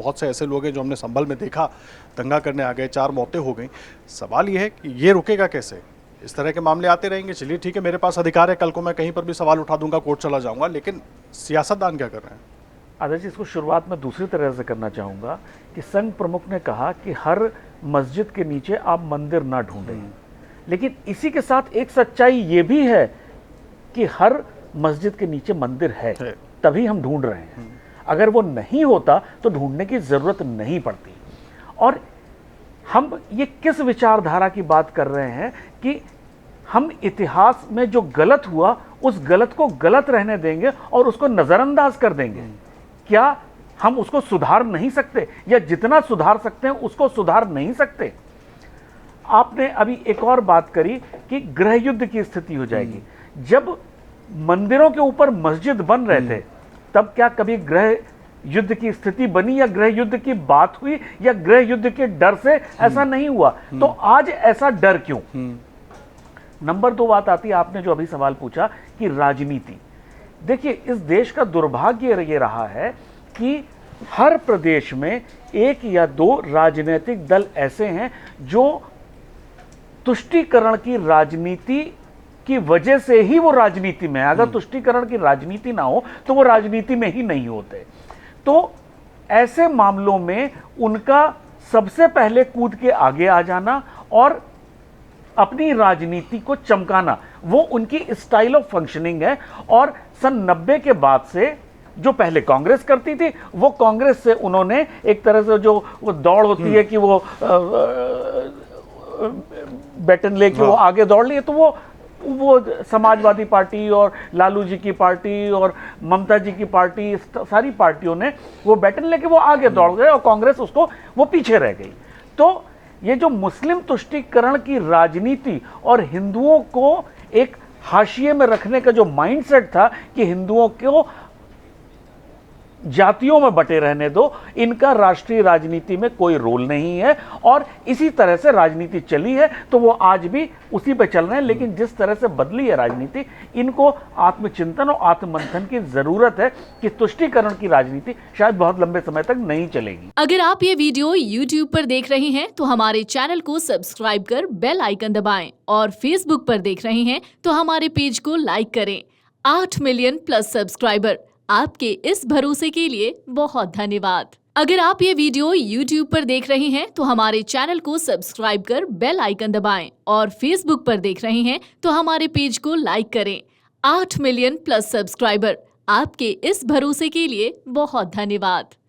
बहुत से ऐसे लोग हैं जो हमने संभल में देखा दंगा करने आ गए, 4 मौतें हो गई। सवाल ये है कि ये रुकेगा कैसे? इस तरह के मामले आते रहेंगे। चलिए ठीक है, मेरे पास अधिकार है, कल को मैं कहीं पर भी सवाल उठा दूंगा, कोर्ट चला जाऊंगा, लेकिन सियासतदान क्या कर रहे हैं? आदर्श, इसको शुरुआत में दूसरी तरह से करना चाहूँगा कि संघ प्रमुख ने कहा कि हर मस्जिद के नीचे आप मंदिर ना ढूंढें, लेकिन इसी के साथ एक सच्चाई ये भी है कि हर मस्जिद के नीचे मंदिर है, तभी हम ढूंढ रहे हैं। अगर वो नहीं होता तो ढूंढने की जरूरत नहीं पड़ती। और हम ये किस विचारधारा की बात कर रहे हैं कि हम इतिहास में जो गलत हुआ उस गलत को गलत रहने देंगे और उसको नजरअंदाज कर देंगे? क्या हम उसको सुधार नहीं सकते, या जितना सुधार सकते हैं उसको सुधार नहीं सकते? आपने अभी एक और बात करी कि गृह युद्ध की स्थिति हो जाएगी। जब मंदिरों के ऊपर मस्जिद बन रहे थे तब क्या कभी गृह युद्ध की स्थिति बनी, या गृह युद्ध की बात हुई, या गृह युद्ध के डर से ऐसा नहीं हुआ? तो आज ऐसा डर क्यों? नंबर 2 बात आती है, आपने जो अभी सवाल पूछा कि राजनीति। देखिए, इस देश का दुर्भाग्य ये रहा है कि हर प्रदेश में 1 या 2 राजनीतिक दल ऐसे हैं जो तुष्टीकरण की राजनीति की वजह से ही वो राजनीति में है। अगर तुष्टीकरण की राजनीति ना हो तो वो राजनीति में ही नहीं होते। तो ऐसे मामलों में उनका सबसे पहले कूद के आगे आ जाना और अपनी राजनीति को चमकाना, वो उनकी स्टाइल ऑफ फंक्शनिंग है। और सन 90 के बाद से जो पहले कांग्रेस करती थी, वो कांग्रेस से उन्होंने एक तरह से जो वो दौड़ होती है कि वो बैटन लेके वो आगे दौड़ लिए, तो वो समाजवादी पार्टी और लालू जी की पार्टी और ममता जी की पार्टी, सारी पार्टियों ने वो बैटन लेके वो आगे दौड़ गए और कांग्रेस उसको वो पीछे रह गई। तो ये जो मुस्लिम तुष्टीकरण की राजनीति और हिंदुओं को एक हाशिए में रखने का जो माइंडसेट था कि हिंदुओं को जातियों में बटे रहने दो, इनका राष्ट्रीय राजनीति में कोई रोल नहीं है। और इसी तरह से राजनीति चली है तो वो आज भी उसी पे चल रहे हैं। लेकिन जिस तरह से बदली है राजनीति, इनको आत्मचिंतन और आत्ममंथन की जरूरत है कि तुष्टीकरण की राजनीति शायद बहुत लंबे समय तक नहीं चलेगी। अगर आप ये वीडियो YouTube पर देख रहे हैं तो हमारे चैनल को सब्सक्राइब कर बेल आइकन दबाएं, और Facebook पर देख रहे हैं तो हमारे पेज को लाइक करें। 8 मिलियन प्लस सब्सक्राइबर, आपके इस भरोसे के लिए बहुत धन्यवाद। अगर आप ये वीडियो YouTube पर देख रहे हैं तो हमारे चैनल को सब्सक्राइब कर बेल आइकन दबाएं, और Facebook पर देख रहे हैं तो हमारे पेज को लाइक करें। 8 मिलियन प्लस सब्सक्राइबर, आपके इस भरोसे के लिए बहुत धन्यवाद।